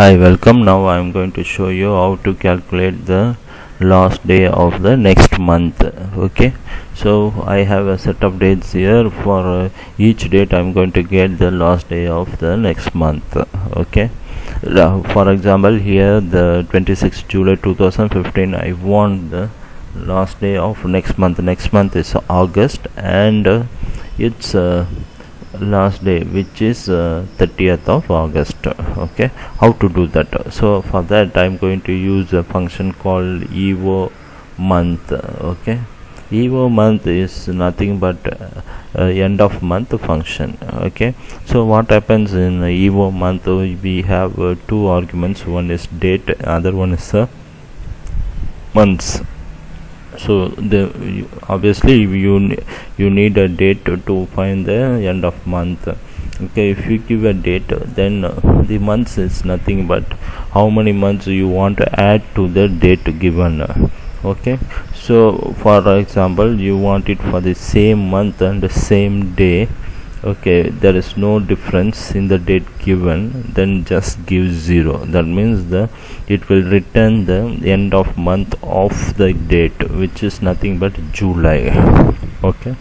Hi, welcome. Now I am going to show you how to calculate the last day of the next month. Okay, so I have a set of dates here. For each date I am going to get the last day of the next month. Okay, for example, here the 26th July 2015 I want the last day of next month. Next month is August, and it's last day, which is 30th of August. Okay, how to do that? So for that I'm going to use a function called EOMONTH. Okay, EOMONTH is nothing but end of month function. Okay, so what happens in EOMONTH, we have two arguments. One is date, other one is months. So obviously you need a date to find the end of month. Okay, if you give a date, then the months is nothing but how many months you want to add to the date given. Okay, so for example, you want it for the same month and the same day. Okay, there is no difference in the date given, then just give 0. That means it will return the end of month of the date, which is nothing but July. Okay,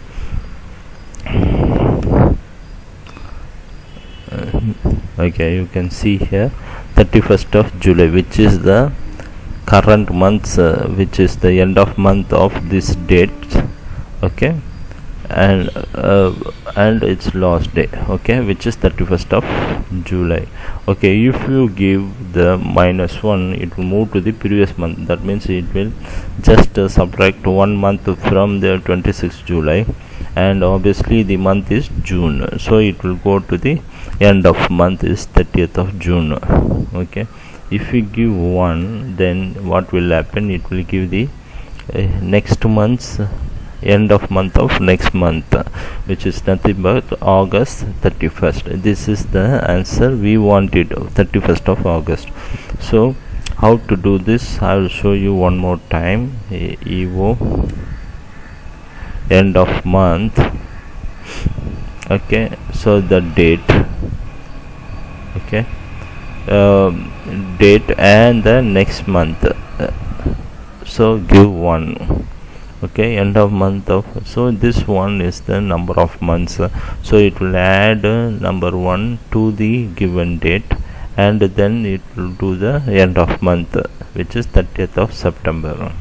okay, you can see here 31st of July, which is the current month, which is the end of month of this date. Okay, and its last day, okay, which is 31st of July. Okay, if you give the -1, it will move to the previous month. That means it will just subtract 1 month from the 26th July, and obviously the month is June, so it will go to the end of month is 30th of June. Okay, if we give 1, then what will happen? It will give the next month's end of month of next month, which is nothing but August 31st. This is the answer we wanted, 31st of August. So how to do this, I will show you one more time. EO end of month. Okay, so the date, okay, date and the next month, so give 1. Okay, end of month of, so this one is the number of months, so it will add number 1 to the given date, and then it will do the end of month, which is 30th of September.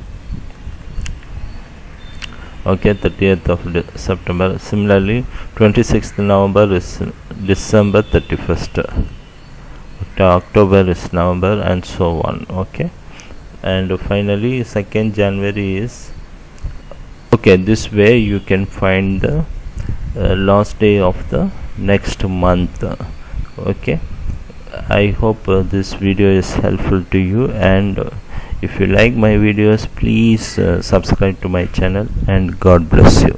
Okay, 30th of September. Similarly, 26th November is December 31st, October is November, and so on. Okay, and finally 2nd January is, okay, this way you can find the last day of the next month. Okay, I hope this video is helpful to you, and if you like my videos, please subscribe to my channel, and God bless you.